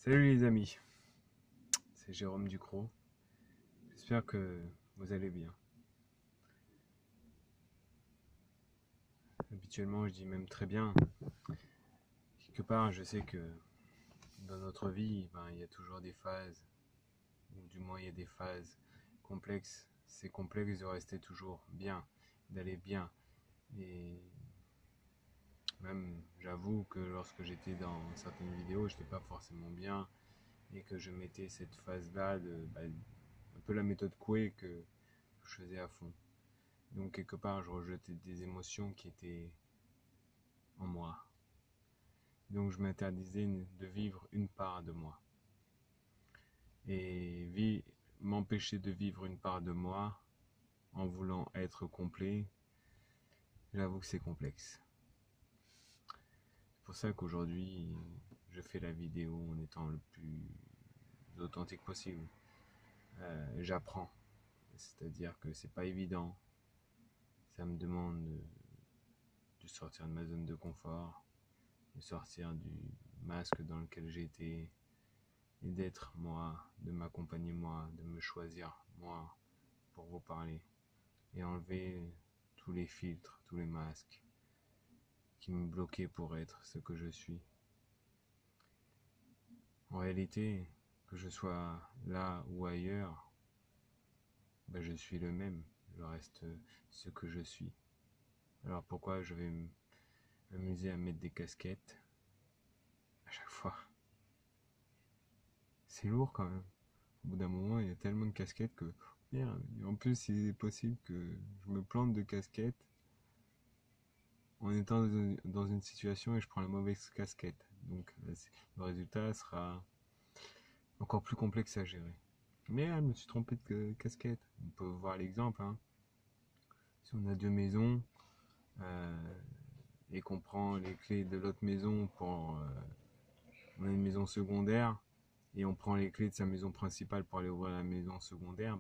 Salut les amis, c'est Jérôme Ducrot. J'espère que vous allez bien. Habituellement, je dis même très bien. Quelque part, je sais que dans notre vie, il y a toujours des phases, ou du moins il y a des phases complexes. C'est complexe de rester toujours bien, d'aller bien. Et même, j'avoue que lorsque j'étais dans certaines vidéos, je n'étais pas forcément bien et que je mettais cette phase-là un peu la méthode Coué que je faisais à fond. Donc quelque part, je rejetais des émotions qui étaient en moi. Donc je m'interdisais de vivre une part de moi. Et m'empêcher de vivre une part de moi en voulant être complet, j'avoue que c'est complexe. C'est pour ça qu'aujourd'hui, je fais la vidéo en étant le plus authentique possible. J'apprends. C'est-à-dire que c'est pas évident. Ça me demande de sortir de ma zone de confort, de sortir du masque dans lequel j'étais, et d'être moi, de m'accompagner moi, de me choisir moi pour vous parler et enlever tous les filtres, tous les masques qui me bloquaient pour être ce que je suis. En réalité, que je sois là ou ailleurs, je suis le même, je reste ce que je suis. Alors pourquoi je vais m'amuser à mettre des casquettes à chaque fois? C'est lourd quand même. Au bout d'un moment, il y a tellement de casquettes que merde. Et en plus, il est possible que je me plante de casquettes en étant dans une situation et je prends la mauvaise casquette. Donc le résultat sera encore plus complexe à gérer. Mais je me suis trompé de casquette. On peut voir l'exemple. Hein. Si on a deux maisons euh, et qu'on prend les clés de l'autre maison pour... on a une maison secondaire et on prend les clés de sa maison principale pour aller ouvrir la maison secondaire,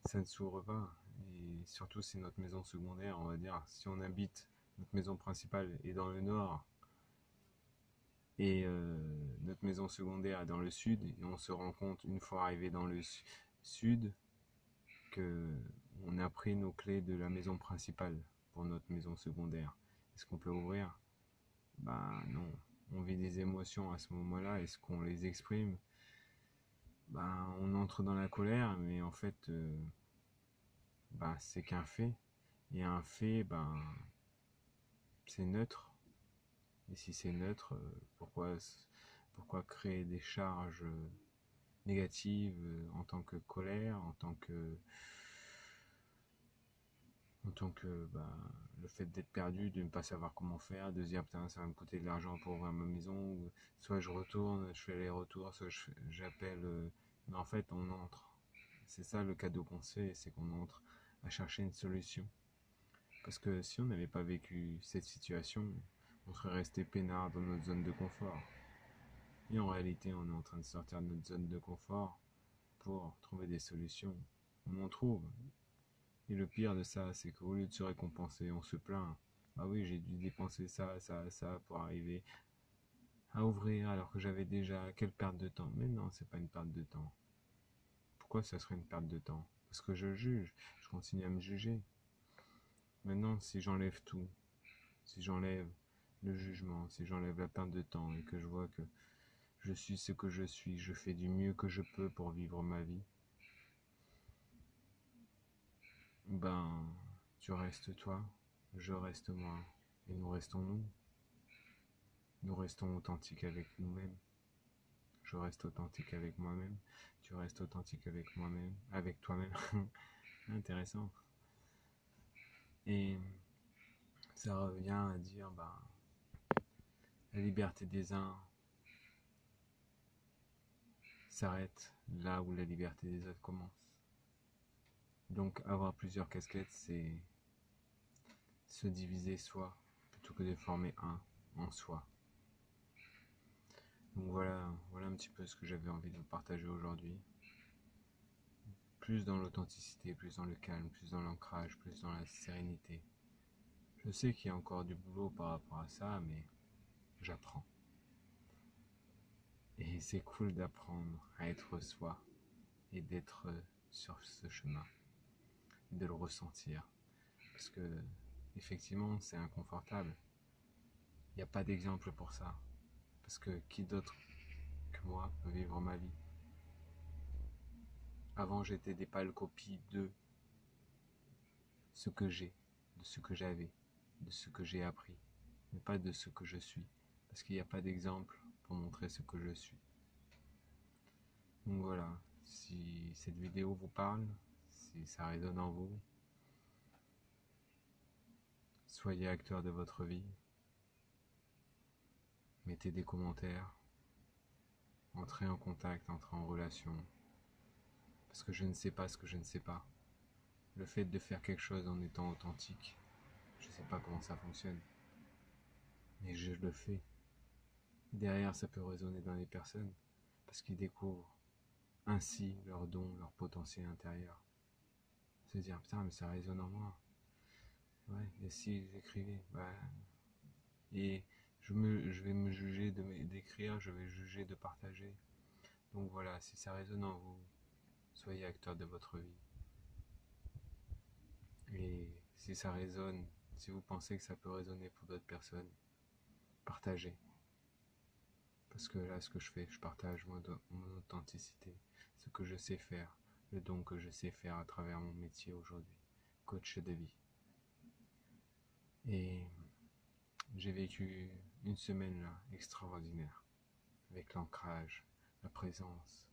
ça ne s'ouvre pas. Et surtout, c'est notre maison secondaire, on va dire. Si on habite, notre maison principale est dans le nord et notre maison secondaire est dans le sud, et on se rend compte une fois arrivé dans le sud que on a pris nos clés de la maison principale pour notre maison secondaire. Est-ce qu'on peut ouvrir? Non. On vit des émotions à ce moment-là. Est-ce qu'on les exprime? On entre dans la colère, mais en fait, c'est qu'un fait. Et un fait, c'est neutre. Et si c'est neutre, pourquoi créer des charges négatives en tant que colère, en tant que le fait d'être perdu, de ne pas savoir comment faire, de se dire putain ça va me coûter de l'argent pour ouvrir ma maison, ou soit je retourne, je fais les retours, soit j'appelle, mais en fait on entre. C'est ça le cadeau qu'on se fait, c'est qu'on entre à chercher une solution. Parce que si on n'avait pas vécu cette situation, on serait resté peinard dans notre zone de confort. Et en réalité, on est en train de sortir de notre zone de confort pour trouver des solutions. On en trouve. Et le pire de ça, c'est qu'au lieu de se récompenser, on se plaint. Ah oui, j'ai dû dépenser ça pour arriver à ouvrir alors que j'avais déjà... Quelle perte de temps. Mais non, c'est pas une perte de temps. Pourquoi ça serait une perte de temps? Parce que je juge. Je continue à me juger. Maintenant, si j'enlève tout, si j'enlève le jugement, si j'enlève la perte de temps et que je vois que je suis ce que je suis, je fais du mieux que je peux pour vivre ma vie, tu restes toi, je reste moi, et nous restons nous. Nous restons authentiques avec nous-mêmes. Je reste authentique avec moi-même, tu restes authentique avec moi-même, avec toi-même. Intéressant. Et ça revient à dire, la liberté des uns s'arrête là où la liberté des autres commence. Donc avoir plusieurs casquettes, c'est se diviser soi, plutôt que de former un en soi. Donc voilà un petit peu ce que j'avais envie de vous partager aujourd'hui. Plus dans l'authenticité, plus dans le calme, plus dans l'ancrage, plus dans la sérénité. Je sais qu'il y a encore du boulot par rapport à ça, mais j'apprends. Et c'est cool d'apprendre à être soi et d'être sur ce chemin, de le ressentir. Parce que, effectivement, c'est inconfortable. Il n'y a pas d'exemple pour ça. Parce que qui d'autre que moi peut vivre ma vie? Avant, j'étais des pâles copies de ce que j'ai, de ce que j'avais, de ce que j'ai appris, mais pas de ce que je suis. Parce qu'il n'y a pas d'exemple pour montrer ce que je suis. Donc voilà, si cette vidéo vous parle, si ça résonne en vous, soyez acteur de votre vie, mettez des commentaires, entrez en contact, entrez en relation, parce que je ne sais pas ce que je ne sais pas. Le fait de faire quelque chose en étant authentique, je ne sais pas comment ça fonctionne, mais je le fais. Derrière, ça peut résonner dans les personnes, parce qu'ils découvrent ainsi leurs dons, leur potentiel intérieur. Se dire, putain, mais ça résonne en moi. Ouais, et si j'écrivais, et je vais me juger d'écrire, je vais juger de partager. Donc voilà, si ça résonne en vous, soyez acteur de votre vie. Et si ça résonne, si vous pensez que ça peut résonner pour d'autres personnes, partagez. Parce que là, ce que je fais, je partage mon authenticité, ce que je sais faire, le don que je sais faire à travers mon métier aujourd'hui, coach de vie. Et j'ai vécu une semaine là extraordinaire, avec l'ancrage, la présence,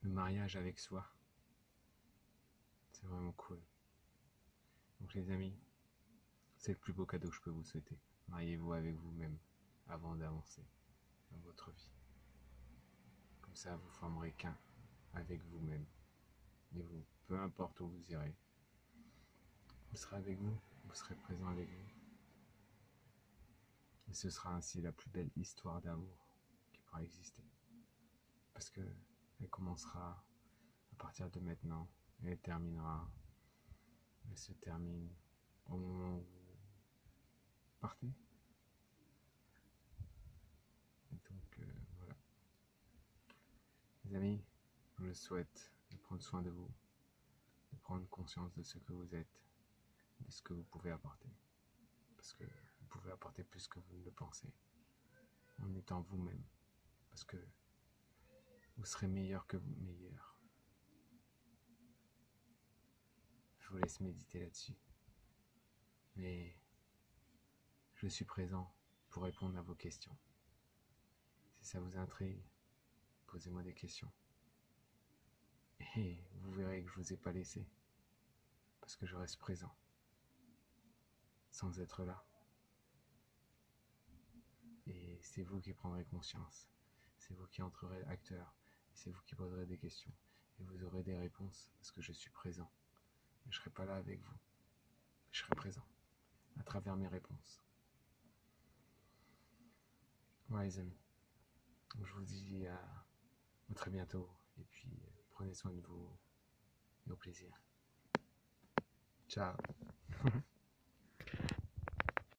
le mariage avec soi. C'est vraiment cool. Donc les amis, c'est le plus beau cadeau que je peux vous souhaiter. Mariez-vous avec vous-même avant d'avancer dans votre vie. Comme ça, vous formerez qu'un avec vous-même. Et vous, peu importe où vous irez, vous serez avec vous serez présent avec vous. Et ce sera ainsi la plus belle histoire d'amour qui pourra exister. Parce que elle commencera à partir de maintenant, et elle se termine au moment où vous partez. Et donc voilà. Les amis, je vous souhaite de prendre soin de vous, de prendre conscience de ce que vous êtes, de ce que vous pouvez apporter. Parce que vous pouvez apporter plus que vous ne le pensez, en étant vous-même. Parce que vous serez meilleur que vous, meilleur. Je vous laisse méditer là-dessus. Mais je suis présent pour répondre à vos questions. Si ça vous intrigue, posez-moi des questions. Et vous verrez que je ne vous ai pas laissé. Parce que je reste présent. Sans être là. Et c'est vous qui prendrez conscience. C'est vous qui entrerez acteur. C'est vous qui poserez des questions. Et vous aurez des réponses parce que je suis présent. Mais je ne serai pas là avec vous. Je serai présent. À travers mes réponses. Voilà les amis. Donc, je vous dis à très bientôt. Et puis prenez soin de vous. Et au plaisir. Ciao.